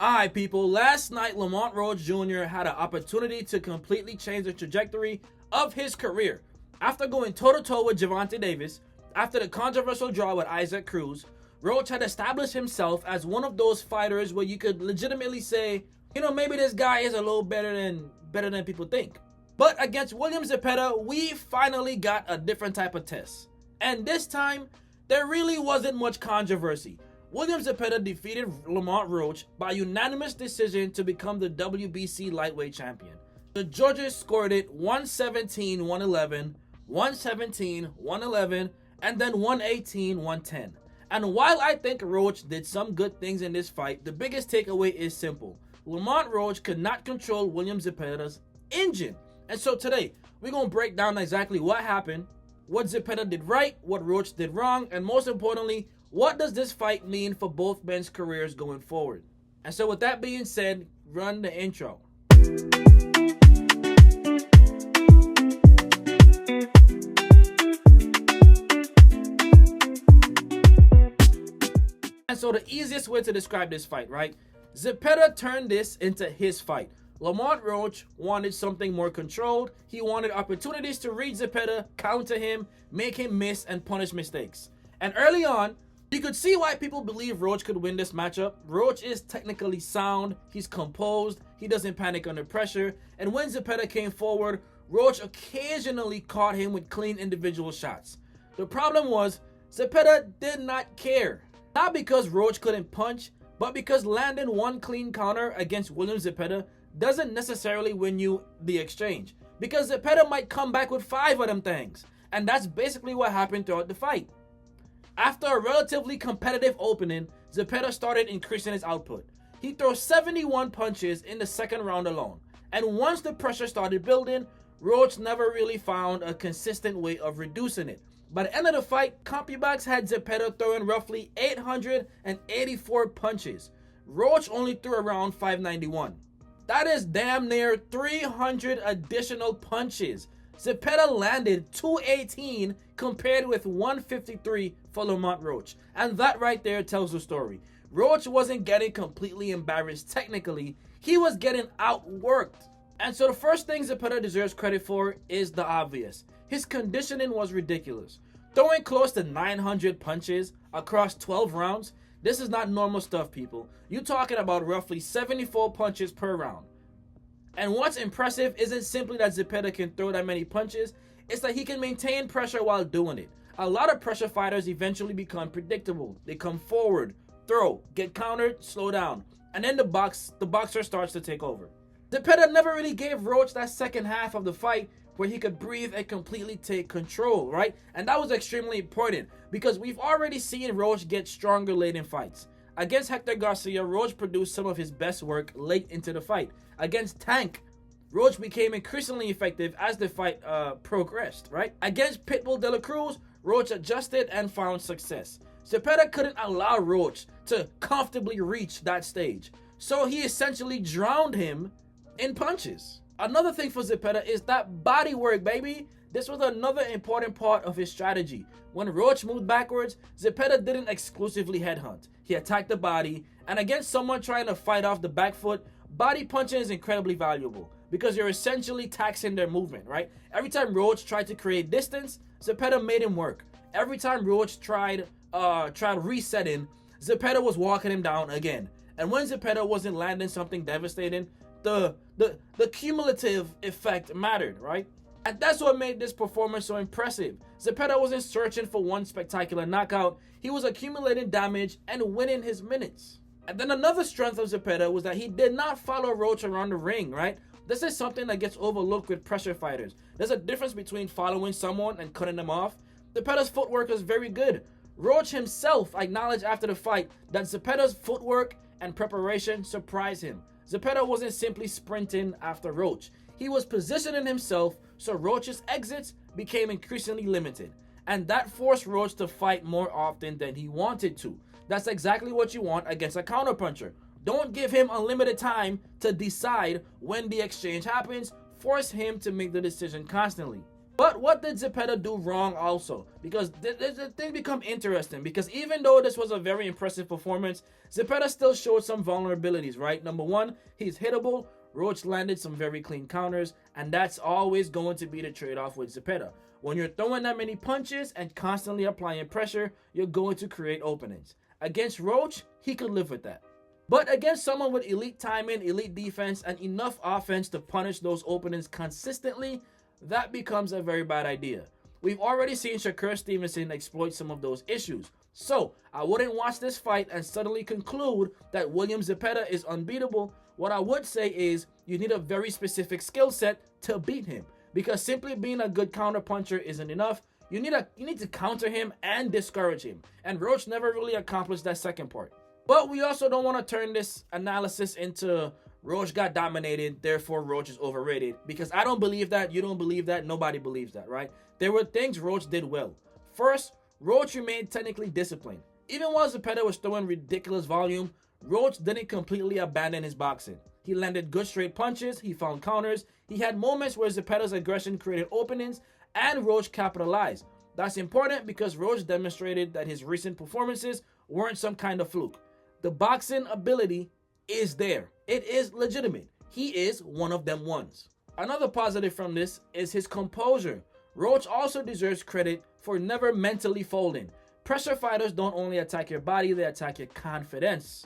Alright people, last night Lamont Roach Jr. had an opportunity to completely change the trajectory of his career. After going toe-to-toe with Gervonta Davis, after the controversial draw with Cruz, Roach had established himself as one of those fighters where you could legitimately say, maybe this guy is a little better than people think. But against William Zepeda, we finally got a different type of test. And this time, there really wasn't much controversy. William Zepeda defeated Lamont Roach by unanimous decision to become the WBC lightweight champion. The judges scored it 117-111, 117-111, and then 118-110. And while I think Roach did some good things in this fight, the biggest takeaway is simple. Lamont Roach could not control William Zepeda's engine. And so today, we're going to break down exactly what happened, what Zepeda did right, what Roach did wrong, and most importantly, what does this fight mean for both men's careers going forward? And so with that being said, run the intro. And so the easiest way to describe this fight, right? Zepeda turned this into his fight. Lamont Roach wanted something more controlled. He wanted opportunities to read Zepeda, counter him, make him miss, and punish mistakes. And early on, you could see why people believe Roach could win this matchup. Roach is technically sound, he's composed, he doesn't panic under pressure, and when Zepeda came forward, Roach occasionally caught him with clean individual shots. The problem was, Zepeda did not care. Not because Roach couldn't punch, but because landing one clean counter against William Zepeda doesn't necessarily win you the exchange. Because Zepeda might come back with 5 of them things. And that's basically what happened throughout the fight. After a relatively competitive opening, Zepeda started increasing his output. He threw 71 punches in the second round alone. And once the pressure started building, Roach never really found a consistent way of reducing it. By the end of the fight, CompuBox had Zepeda throwing roughly 884 punches. Roach only threw around 591. That is damn near 300 additional punches. Zepeda landed 218 compared with 153 for Lamont Roach. And that right there tells the story. Roach wasn't getting completely embarrassed technically, he was getting outworked. And so the first thing Zepeda deserves credit for is the obvious. His conditioning was ridiculous. Throwing close to 900 punches across 12 rounds, this is not normal stuff, people. You're talking about roughly 74 punches per round. And what's impressive isn't simply that Zepeda can throw that many punches, it's that he can maintain pressure while doing it. A lot of pressure fighters eventually become predictable. They come forward, throw, get countered, slow down, and then the boxer starts to take over. Zepeda never really gave Roach that second half of the fight where he could breathe and completely take control, right? And that was extremely important because we've already seen Roach get stronger late in fights. Against Hector Garcia, Roach produced some of his best work late into the fight. Against Tank, Roach became increasingly effective as the fight progressed, right? Against Pitbull de la Cruz, Roach adjusted and found success. Zepeda couldn't allow Roach to comfortably reach that stage, so he essentially drowned him in punches. Another thing for Zepeda is that body work, baby. This was another important part of his strategy. When Roach moved backwards, Zepeda didn't exclusively headhunt. He attacked the body, and against someone trying to fight off the back foot, body punching is incredibly valuable because you're essentially taxing their movement, right? Every time Roach tried to create distance, Zepeda made him work. Every time Roach tried resetting, Zepeda was walking him down again. And when Zepeda wasn't landing something devastating, the cumulative effect mattered, right? And that's what made this performance so impressive. Zepeda wasn't searching for one spectacular knockout, he was accumulating damage and winning his minutes. And then another strength of Zepeda was that he did not follow Roach around the ring, right? This is something that gets overlooked with pressure fighters. There's a difference between following someone and cutting them off. Zepeda's footwork is very good. Roach himself acknowledged after the fight that Zepeda's footwork and preparation surprised him. Zepeda wasn't simply sprinting after Roach. He was positioning himself so Roach's exits became increasingly limited. And that forced Roach to fight more often than he wanted to. That's exactly what you want against a counterpuncher. Don't give him unlimited time to decide when the exchange happens. Force him to make the decision constantly. But what did Zepeda do wrong also? Because the thing become interesting, because even though this was a very impressive performance, Zepeda still showed some vulnerabilities, right? Number one, he's hittable. Roach landed some very clean counters, and that's always going to be the trade-off with Zepeda. When you're throwing that many punches and constantly applying pressure, you're going to create openings. Against Roach, he could live with that. But against someone with elite timing, elite defense, and enough offense to punish those openings consistently, that becomes a very bad idea. We've already seen Shakur Stevenson exploit some of those issues. So, I wouldn't watch this fight and suddenly conclude that William Zepeda is unbeatable. What I would say is you need a very specific skill set to beat him, because simply being a good counter puncher isn't enough. You need to counter him and discourage him, and Roach never really accomplished that second part. But we also don't want to turn this analysis into Roach got dominated, therefore Roach is overrated, because I don't believe that, you don't believe that, nobody believes that, right? There were things Roach did well. First, Roach remained technically disciplined. Even while Zepeda was throwing ridiculous volume, Roach didn't completely abandon his boxing. He landed good straight punches, he found counters, he had moments where Zepeda's aggression created openings, and Roach capitalized. That's important because Roach demonstrated that his recent performances weren't some kind of fluke. The boxing ability is there. It is legitimate. He is one of them ones. Another positive from this is his composure. Roach also deserves credit for never mentally folding. Pressure fighters don't only attack your body, they attack your confidence.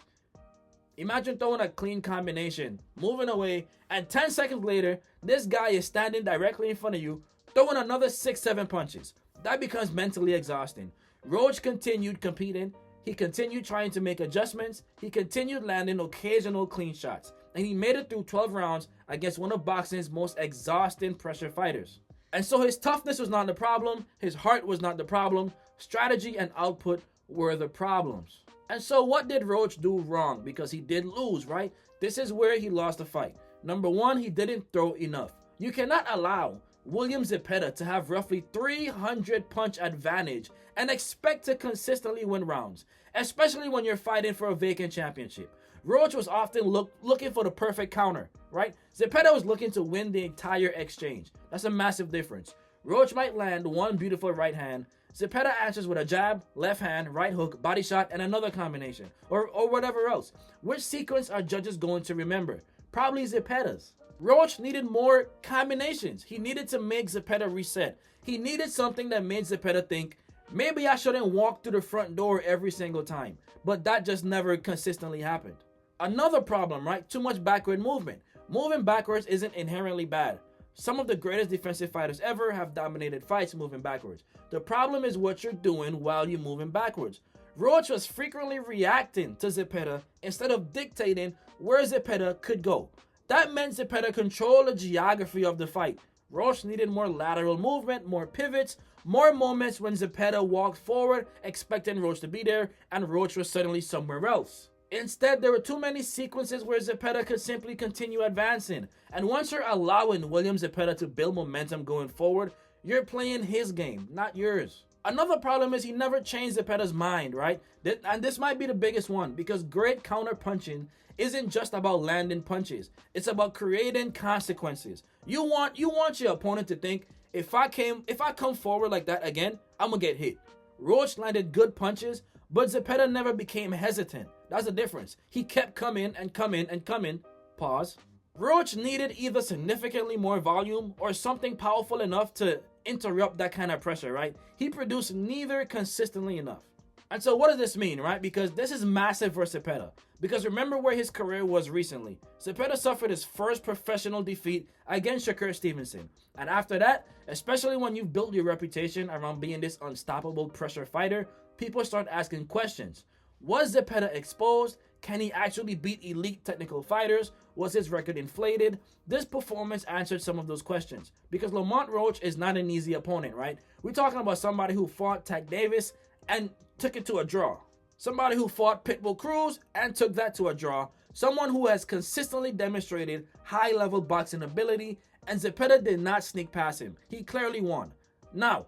Imagine throwing a clean combination, moving away, and 10 seconds later, this guy is standing directly in front of you, throwing another 6-7 punches. That becomes mentally exhausting. Roach continued competing. He continued trying to make adjustments. He continued landing occasional clean shots. And he made it through 12 rounds against one of boxing's most exhausting pressure fighters. And so his toughness was not the problem. His heart was not the problem. Strategy and output were the problems. And so what did Roach do wrong? Because he did lose, right? This is where he lost the fight. Number one, he didn't throw enough. You cannot allow William Zepeda to have roughly 300 punch advantage and expect to consistently win rounds, especially when you're fighting for a vacant championship. Roach was often looking for the perfect counter, right? Zepeda was looking to win the entire exchange. That's a massive difference. Roach might land one beautiful right hand. Zepeda answers with a jab, left hand, right hook, body shot, and another combination, or whatever else. Which sequence are judges going to remember? Probably Zepeda's. Roach needed more combinations. He needed to make Zepeda reset. He needed something that made Zepeda think, maybe I shouldn't walk through the front door every single time. But that just never consistently happened. Another problem, right? Too much backward movement. Moving backwards isn't inherently bad. Some of the greatest defensive fighters ever have dominated fights moving backwards. The problem is what you're doing while you're moving backwards. Roach was frequently reacting to Zepeda instead of dictating where Zepeda could go. That meant Zepeda controlled the geography of the fight. Roach needed more lateral movement, more pivots, more moments when Zepeda walked forward, expecting Roach to be there, and Roach was suddenly somewhere else. Instead, there were too many sequences where Zepeda could simply continue advancing. And once you're allowing William Zepeda to build momentum going forward, you're playing his game, not yours. Another problem is he never changed Zepeda's mind, right? And this might be the biggest one, because great counter punching isn't just about landing punches. It's about creating consequences. You want your opponent to think, if I come forward like that again, I'm gonna get hit. Roach landed good punches, but Zepeda never became hesitant. That's the difference. He kept coming and coming and coming. Pause. Roach needed either significantly more volume or something powerful enough to interrupt that kind of pressure, right? He produced neither consistently enough. And so what does this mean, right? Because this is massive for Zepeda. Because remember where his career was recently. Zepeda suffered his first professional defeat against Shakur Stevenson. And after that, especially when you've built your reputation around being this unstoppable pressure fighter, people start asking questions. Was Zepeda exposed? Can he actually beat elite technical fighters? Was his record inflated? This performance answered some of those questions. Because Lamont Roach is not an easy opponent, right? We're talking about somebody who fought Tank Davis and took it to a draw. Somebody who fought Pitbull Cruz and took that to a draw. Someone who has consistently demonstrated high-level boxing ability, and Zepeda did not sneak past him. He clearly won. Now,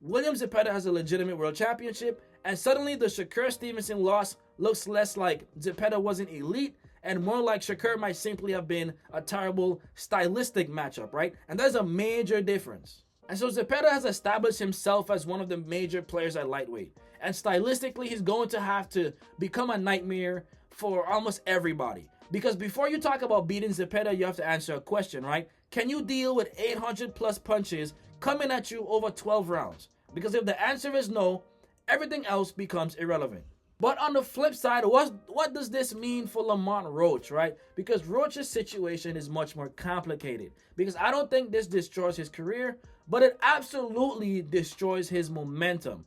William Zepeda has a legitimate world championship, and suddenly the Shakur Stevenson loss looks less like Zepeda wasn't elite and more like Shakur might simply have been a terrible stylistic matchup, right? And there's a major difference. And so Zepeda has established himself as one of the major players at lightweight. And stylistically, he's going to have to become a nightmare for almost everybody. Because before you talk about beating Zepeda, you have to answer a question, right? Can you deal with 800 plus punches coming at you over 12 rounds? Because if the answer is no, everything else becomes irrelevant. But on the flip side, what does this mean for Lamont Roach, right? Because Roach's situation is much more complicated. Because I don't think this destroys his career, but it absolutely destroys his momentum.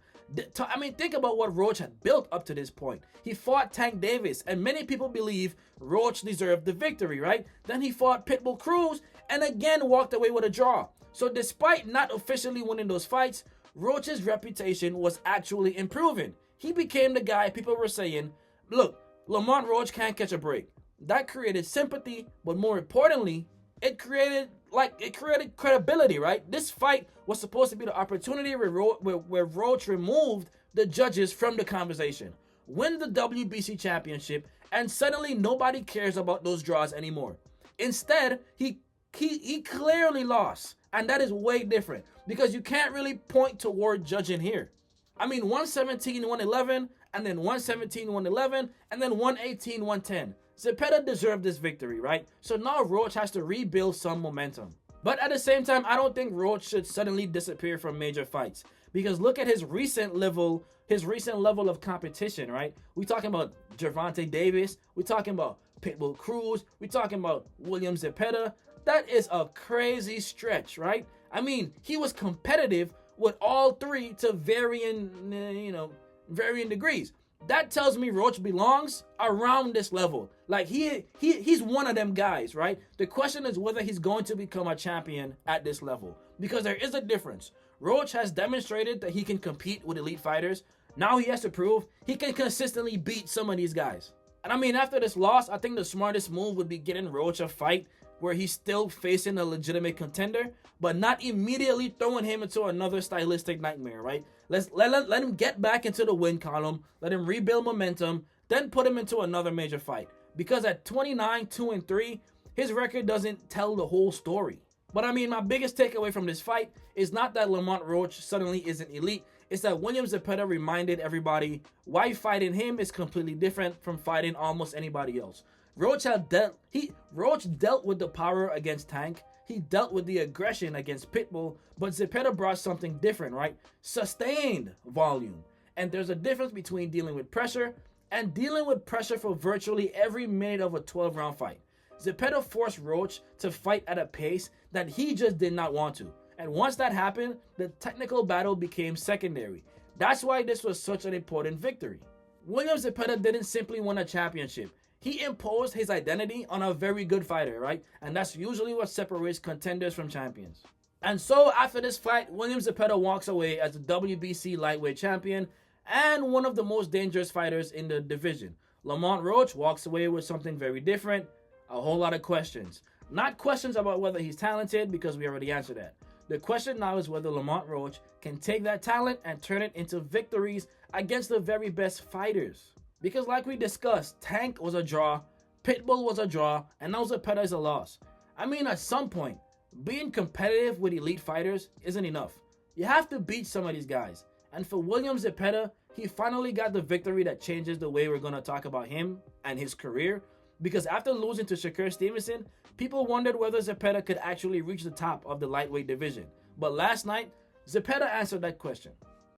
I mean, think about what Roach had built up to this point. He fought Tank Davis, and many people believe Roach deserved the victory, right? Then he fought Pitbull Cruz, and again walked away with a draw. So despite not officially winning those fights, Roach's reputation was actually improving. He became the guy people were saying, look, Lamont Roach can't catch a break. That created sympathy, but more importantly, it created credibility, right? This fight was supposed to be the opportunity where Roach removed the judges from the conversation, win the WBC championship, and suddenly nobody cares about those draws anymore. Instead, he clearly lost, and that is way different because you can't really point toward judging here. I mean, 117, 111, and then 117, 111, and then 118, 110. Zepeda deserved this victory, right? So now Roach has to rebuild some momentum. But at the same time, I don't think Roach should suddenly disappear from major fights. Because look at his recent level of competition, right? We're talking about Gervonta Davis. We're talking about Pitbull Cruz. We're talking about William Zepeda. That is a crazy stretch, right? I mean, he was competitive with all three to varying degrees. That tells me Roach belongs around this level. Like he's one of them guys, right? The question is whether he's going to become a champion at this level. Because there is a difference. Roach has demonstrated that he can compete with elite fighters. Now he has to prove he can consistently beat some of these guys. And I mean, after this loss, I think the smartest move would be getting Roach a fight where he's still facing a legitimate contender, but not immediately throwing him into another stylistic nightmare, right? Let him get back into the win column, let him rebuild momentum, then put him into another major fight. Because at 29, 2-3, his record doesn't tell the whole story. But I mean, my biggest takeaway from this fight is not that Lamont Roach suddenly isn't elite. It's that William Zepeda reminded everybody why fighting him is completely different from fighting almost anybody else. Roach dealt with the power against Tank. He dealt with the aggression against Pitbull, but Zepeda brought something different, right? Sustained volume. And there's a difference between dealing with pressure and dealing with pressure for virtually every minute of a 12-round fight. Zepeda forced Roach to fight at a pace that he just did not want to. And once that happened, the technical battle became secondary. That's why this was such an important victory. William Zepeda didn't simply win a championship. He imposed his identity on a very good fighter, right? And that's usually what separates contenders from champions. And so after this fight, William Zepeda walks away as the WBC lightweight champion and one of the most dangerous fighters in the division. Lamont Roach walks away with something very different, a whole lot of questions. Not questions about whether he's talented, because we already answered that. The question now is whether Lamont Roach can take that talent and turn it into victories against the very best fighters. Because like we discussed, Tank was a draw, Pitbull was a draw, and now Zepeda is a loss. I mean, at some point, being competitive with elite fighters isn't enough. You have to beat some of these guys. And for William Zepeda, he finally got the victory that changes the way we're going to talk about him and his career. Because after losing to Shakur Stevenson, people wondered whether Zepeda could actually reach the top of the lightweight division. But last night, Zepeda answered that question.